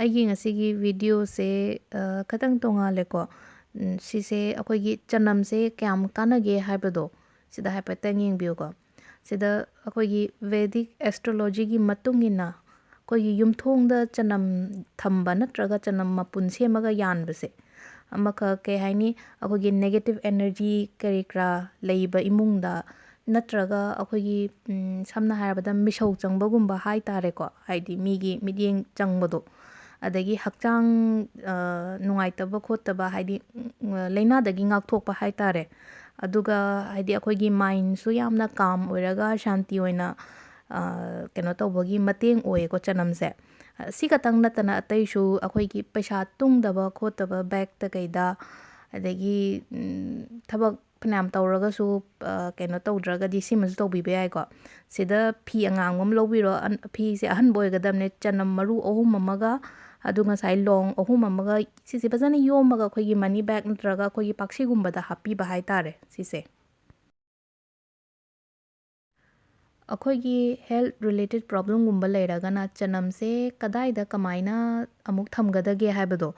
ꯑꯩꯒꯤ ꯉꯁꯤꯒꯤ ꯚꯤꯗꯤꯑꯣꯁꯦ ꯈꯤꯇꯪ ꯇꯣꯡꯉꯥꯜꯂꯦꯀꯣ꯫ ꯁꯤꯁꯦ ꯑꯩꯈꯣꯏꯒꯤ ꯆꯅꯝꯁꯦ ꯀꯌꯥꯝ ꯀꯥꯟꯅꯒꯦ ꯍꯥꯏꯕꯗꯣ ꯁꯤꯗ ꯍꯥꯏꯐꯦꯠꯇꯪ ꯌꯦꯡꯕꯤꯌꯨꯀꯣ꯫ ꯁꯤꯗ ꯑꯩꯈꯣꯏꯒꯤ ꯚꯦꯗꯤꯛ ꯑꯦꯁꯇ꯭ꯔꯣꯂꯣꯖꯤꯒꯤ ꯃꯇꯨꯡ ꯏꯟꯅ ꯑꯩꯈꯣꯏꯒꯤ ꯌꯨꯝꯊꯣꯡꯗ ꯆꯅꯝ ꯊꯝꯕ ꯅꯠꯇ꯭ꯔꯒ ꯆꯅꯝ ꯃꯄꯨꯟ ꯁꯦꯝꯃꯒ ꯌꯥꯟꯕꯁꯦ ꯑꯃꯈꯛ ꯀꯩ ꯍꯥꯏꯅꯤ ꯑꯩꯈꯣꯏꯒꯤ ꯅꯦꯒꯦꯇꯤቭ ꯑꯦꯅꯔꯖꯤ ꯀꯔꯤ ꯀꯔꯥ ꯂꯩꯕ ꯏꯃꯨꯡꯗ ꯅꯠꯇ꯭ꯔꯒ ꯑꯩꯈꯣꯏꯒꯤ ꯁꯝꯅ ꯍꯥꯏꯔꯕꯗ ꯃꯤꯁꯧ ꯆꯪꯕꯒꯨꯝꯕ ꯍꯥꯏꯇꯥꯔꯦꯀꯣ, ꯍꯥꯏꯗꯤ ꯃꯤꯒꯤ ꯃꯤꯠꯌꯦꯡ ꯆꯪꯕꯗꯣ, ꯑꯗꯒꯤ ꯍꯛꯆꯥꯡ ꯅꯨꯡꯉꯥꯏꯇꯕ ꯈꯣꯠꯇꯕ ꯍꯥꯏꯗꯤ ꯂꯥꯏꯅꯥꯗꯒꯤ ꯉꯥꯛꯊꯣꯛꯄ ꯍꯥꯏꯇꯥꯔꯦ꯫ ꯑꯗꯨꯒ ꯍꯥꯏꯗꯤ ꯑꯩꯈꯣꯏꯒꯤ ꯃꯥꯏꯟꯁꯨ ꯌꯥꯝꯅ ꯀꯥꯝ ꯑꯣꯏꯔꯒ ꯁꯥꯟꯇꯤ ꯑꯣꯏꯅ ꯀꯩꯅꯣ ꯇꯧꯕꯒꯤ ꯃꯇꯦꯡ ꯑꯣꯏꯌꯦꯀꯣ ꯆꯅꯝꯁꯦ꯫ ꯁꯤ ꯈꯛꯇꯪ ꯅꯠꯇꯅ ꯑꯇꯩꯁꯨ ꯑꯩꯈꯣꯏꯒꯤ ꯄꯩꯁꯥ ꯇꯨꯡꯗꯕ ꯈꯣꯠꯇꯕ ꯕꯦꯛꯇ ꯀꯩꯗ, ꯑꯗꯒꯤ ꯊꯕꯛ ꯐꯅꯌꯥꯝ ꯇꯧꯔꯒꯁꯨ ꯀꯩꯅꯣ ꯇꯧꯗ꯭ꯔꯒꯗꯤ ꯁꯤꯃꯁꯨ ꯇꯧꯕꯤꯕ ꯌꯥꯏꯀꯣ꯫ ꯁꯤꯗ ꯐꯤ ꯑꯉꯥꯡꯕ ꯑꯃ ꯂꯧꯕꯤꯔꯣ, ꯐꯤꯁꯦ ꯑꯍꯟꯕ ꯑꯣꯏꯒꯗꯕꯅꯦ, ꯆꯅꯝ ꯃꯔꯨ 3 ꯑꯃꯒ, ꯑꯗꯨ ꯉꯁꯥꯏ ꯂꯣꯡ 3 ꯑꯃꯒ, ꯁꯤꯁꯦ ꯐꯖꯅ ꯌꯣꯝꯃꯒ ꯑꯩꯈꯣꯏꯒꯤ ꯃꯅꯤ ꯕꯦꯛ ꯅꯠꯇ꯭ꯔꯒ ꯑꯩꯈꯣꯏꯒꯤ ꯄꯥꯛꯁꯤꯒꯨꯝꯕꯗ ꯍꯥꯞꯄꯤꯕ ꯍꯥꯏꯇꯥꯔꯦ ꯁꯤꯁꯦ꯫ ꯑꯩꯈꯣꯏꯒꯤ ꯍꯦꯜꯠ ꯔꯤꯂꯦꯇꯦꯠ ꯄ꯭ꯔꯣꯕ꯭ꯂꯦꯝꯒꯨꯝꯕ ꯂꯩꯔꯒꯅ ꯆꯅꯝꯁꯦ ꯀꯗꯥꯏꯗ ꯀꯃꯥꯏꯅ ꯑꯃꯨꯛ ꯊꯝꯒꯗꯒꯦ ꯍꯥꯏꯕꯗꯣ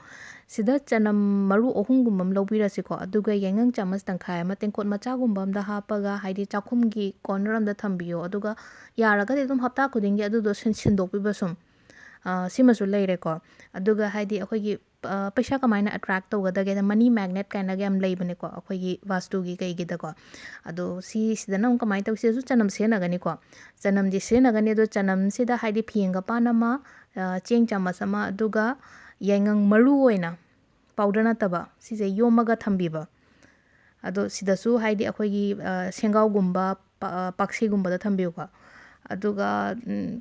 ꯁꯤꯗ ꯆꯅꯝ ꯃꯔꯨ 3 ꯑꯃ ꯂꯧꯕꯤꯔꯁꯤꯀꯣ, ꯑꯗꯨꯒ ꯌꯥꯏꯉꯪ ꯆꯥꯃꯁ ꯇꯪꯈꯥꯏ ꯑꯃ ꯇꯦꯡꯀꯣꯠ ꯃꯆꯥꯒꯨꯝꯕ ꯑꯝꯗ ꯍꯥꯞꯄꯒ ꯍꯥꯏꯗꯤ ꯆꯥꯛꯈꯨꯝꯒꯤ ꯀꯣꯔꯅꯔ ꯑꯝꯗ ꯊꯝꯕꯤꯌꯣ, ꯑꯗꯨꯒ ꯌꯥꯔꯒꯗꯤ ꯑꯗꯨꯝ ꯍꯞꯇꯥ ꯈꯨꯗꯤꯡꯒꯤ ꯑꯗꯨꯗꯣ ꯁꯤꯟꯗꯣꯛꯄꯤꯕ ꯁꯨꯝ ꯁꯤꯃꯁꯨ ꯂꯩꯔꯦꯀꯣ꯫ ꯑꯗꯨꯒ ꯍꯥꯏꯗꯤ ꯑꯩꯈꯣꯏꯒꯤ ꯄꯩꯁꯥ ꯀꯃꯥꯏꯅ ꯑꯦꯇ꯭ꯔꯦꯛ ꯇꯧꯒꯗꯒꯦꯗ ꯃꯅꯤ ꯃꯦꯒꯅꯦꯠ ꯀꯥꯏꯅꯒ ꯌꯥꯝ ꯂꯩꯕꯅꯦꯀꯣ ꯑꯩꯈꯣꯏꯒꯤ ꯋꯥꯁꯇꯨꯒꯤ ꯀꯩꯒꯤꯗꯀꯣ꯫ ꯑꯗꯣ ꯁꯤꯗꯅ ꯑꯃꯨꯛ ꯀꯃꯥꯏꯅ ꯇꯧꯁꯤ, ꯁꯤꯗꯁꯨ ꯆꯅꯝ ꯁꯤꯖꯤꯟꯅꯒꯅꯤꯀꯣ, ꯆꯅꯝꯗꯤ ꯁꯤꯖꯤꯟꯅꯒꯅꯤ, ꯑꯗꯣ ꯆꯅꯝꯁꯤꯗ ꯍꯥꯏꯗꯤ ꯐꯤꯌꯦꯡꯒꯄꯥꯟ ꯑꯃ, ꯆꯦꯡ ꯆꯥꯃꯁ ꯑꯃ, ꯑꯗꯨꯒ ꯌꯥꯏꯉꯪ ꯃꯔꯨ ꯑꯣꯏꯅ ꯄꯥꯎꯗꯔ ꯅꯠꯇꯕ ꯁꯤꯁꯦ ꯌꯣꯝꯃꯒ ꯊꯝꯕꯤꯕ꯫ ꯑꯗꯣ ꯁꯤꯗꯁꯨ ꯍꯥꯏꯗꯤ ꯑꯩꯈꯣꯏꯒꯤ ꯁꯦꯡꯒꯥꯎꯒꯨꯝꯕ ꯄꯥꯛꯁꯤꯒꯨꯝꯕꯗ ꯊꯝꯕꯤꯌꯨꯀꯣ꯫ ꯑꯗꯨꯒ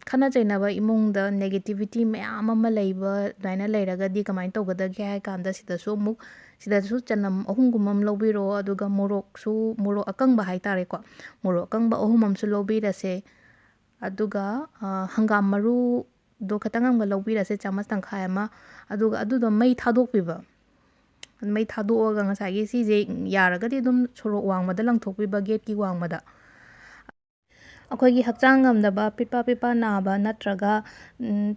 ꯈꯠꯅ ꯆꯩꯅꯕ ꯏꯃꯨꯡꯗ ꯅꯦꯒꯦꯇꯤꯚꯤꯇꯤ ꯃꯌꯥꯝ ꯑꯃ ꯂꯩꯕ ꯑꯗꯨꯃꯥꯏꯅ ꯂꯩꯔꯒꯗꯤ ꯀꯃꯥꯏꯅ ꯇꯧꯒꯗꯒꯦ ꯍꯥꯏ ꯀꯥꯟꯗ ꯁꯤꯗꯁꯨ ꯆꯅꯝ 3 ꯑꯃ ꯂꯧꯕꯤꯔꯛꯑꯣ, ꯑꯗꯨꯒ ꯃꯣꯔꯣꯛ ꯑꯀꯪꯕ ꯍꯥꯏꯇꯥꯔꯦꯀꯣ, ꯃꯣꯔꯣꯛ ꯑꯀꯪꯕ 3 ꯑꯃꯁꯨ ꯂꯧꯕꯤꯔꯁꯦ, ꯑꯗꯨꯒ ꯍꯪꯒꯥꯝ ꯃꯔꯨꯗꯣ ꯈꯤꯇꯪ ꯑꯃꯒ ꯂꯧꯕꯤꯔꯁꯦ, ꯆꯥꯃꯁ ꯇꯪꯈꯥꯏ ꯑꯃ, ꯑꯗꯨꯒ ꯑꯗꯨꯗꯣ ꯃꯩ ꯊꯥꯗꯣꯛꯄꯤꯕ꯫ ꯃꯩ ꯊꯥꯗꯣꯛꯑꯒ ꯉꯁꯥꯏꯒꯤ ꯁꯤꯁꯦ ꯌꯥꯔꯒꯗꯤ ꯑꯗꯨꯝ ꯁꯣꯔꯣꯛ ꯋꯥꯡꯃꯗ ꯂꯪꯊꯣꯛꯄꯤꯕ, ꯒꯦꯠꯀꯤ ꯋꯥꯡꯃꯗ꯫ ꯑꯩꯈꯣꯏꯒꯤ ꯍꯛꯆꯥꯡ ꯉꯝꯗꯕ, ꯄꯤꯠꯄ ꯅꯥꯕ ꯅꯠꯇ꯭ꯔꯒ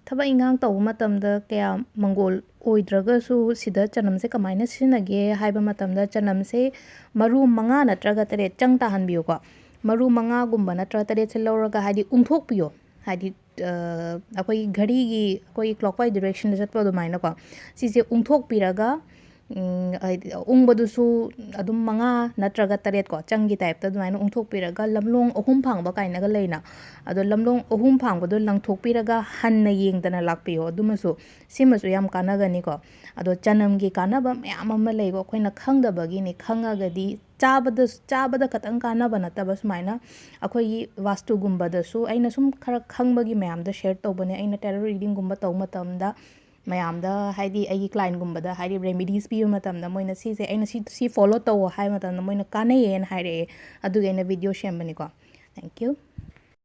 ꯊꯕꯛ ꯏꯟꯈꯥꯡ ꯇꯧꯕ ꯃꯇꯝꯗ ꯀꯌꯥ ꯃꯪꯒꯣꯜ ꯑꯣꯏꯗ꯭ꯔꯒꯁꯨ ꯁꯤꯗ ꯆꯅꯝꯁꯦ ꯀꯃꯥꯏꯅ ꯁꯤꯖꯤꯟꯅꯒꯦ ꯍꯥꯏꯕ ꯃꯇꯝꯗ ꯆꯅꯝꯁꯦ ꯃꯔꯨ 5 ꯅꯠꯇ꯭ꯔꯒ 9 ꯆꯪ ꯇꯥꯍꯟꯕꯤꯌꯨꯀꯣ꯫ ꯃꯔꯨ 5ꯒꯨꯝꯕ ꯅꯠꯇ꯭ꯔꯒ 9ꯁꯦ ꯂꯧꯔꯒ ꯍꯥꯏꯗꯤ ꯎꯪꯊꯣꯛꯄꯤꯌꯣ, ꯍꯥꯏꯗꯤ ꯑꯩꯈꯣꯏꯒꯤ ꯘꯔꯤꯒꯤ ꯑꯩꯈꯣꯏꯒꯤ ꯀ꯭ꯂꯣꯛꯋꯥꯏꯁ ꯗꯤꯔꯦꯛꯁꯟꯗ ꯆꯠꯄ ꯑꯗꯨꯃꯥꯏꯅꯀꯣ꯫ ꯁꯤꯁꯦ ꯎꯪꯊꯣꯛꯄꯤꯔꯒ ꯍꯥꯏꯗꯤ ꯎꯪꯕꯗꯨꯁꯨ ꯑꯗꯨꯝ 5 ꯅꯠꯇ꯭ꯔꯒ 9 ꯀꯣ ꯆꯪꯒꯤ ꯇꯥꯏꯞꯇ ꯑꯗꯨꯃꯥꯏꯅ ꯎꯪꯊꯣꯛꯄꯤꯔꯒ ꯂꯝꯂꯣꯡ 3 ꯐꯥꯡꯕ ꯀꯥꯏꯅꯒ ꯂꯩꯅ, ꯑꯗꯣ ꯂꯝꯂꯣꯡ 3 ꯐꯥꯡꯕꯗꯣ ꯂꯪꯊꯣꯛꯄꯤꯔꯒ ꯍꯟꯅ ꯌꯦꯡꯗꯅ ꯂꯥꯛꯄꯤꯌꯣ, ꯁꯤꯃꯁꯨ ꯌꯥꯝ ꯀꯥꯟꯅꯒꯅꯤꯀꯣ꯫ ꯑꯗꯣ ꯆꯅꯝꯒꯤ ꯀꯥꯟꯅꯕ ꯃꯌꯥꯝ ꯑꯃ ꯂꯩꯀꯣ, ꯑꯩꯈꯣꯏꯅ ꯈꯪꯗꯕꯒꯤꯅꯤ, ꯈꯪꯉꯒꯗꯤ ꯆꯥꯕꯗ ꯈꯇꯪ ꯀꯥꯟꯅꯕ ꯅꯠꯇꯕ ꯁꯨꯃꯥꯏꯅ ꯑꯩꯈꯣꯏꯒꯤ ꯋꯥꯁꯇꯨꯒꯨꯝꯕꯗꯁꯨ ꯑꯩꯅ ꯁꯨꯝ ꯈꯔ ꯈꯪꯕꯒꯤ ꯃꯌꯥꯝꯗ ꯁꯦꯌꯔ ꯇꯧꯕꯅꯦ꯫ ꯑꯩꯅ ꯇꯦꯔꯣ ꯔꯤꯗꯤꯡꯒꯨꯝꯕ ꯇꯧꯕ ꯃꯇꯝꯗ ꯃꯌꯥꯝꯗ ꯍꯥꯏꯗꯤ ꯑꯩꯒꯤ ꯀ꯭ꯂꯥꯏꯟꯒꯨꯝꯕꯗ ꯍꯥꯏꯗꯤ ꯔꯦꯃꯤꯗꯤꯁ ꯄꯤꯕ ꯃꯇꯝꯗ ꯃꯣꯏꯅ ꯁꯤꯁꯦ ꯑꯩꯅ ꯁꯤ ꯐꯣꯂꯣ ꯇꯧꯋꯣ ꯍꯥꯏꯕ ꯃꯇꯝꯗ ꯃꯣꯏꯅ ꯀꯥꯟꯅꯩꯌꯦꯅ ꯍꯥꯏꯔꯛꯑꯦ, ꯑꯗꯨꯒꯤ ꯑꯩꯅ ꯚꯤꯗꯤꯑꯣ ꯁꯦꯝꯕꯅꯤꯀꯣ꯫ Thank you.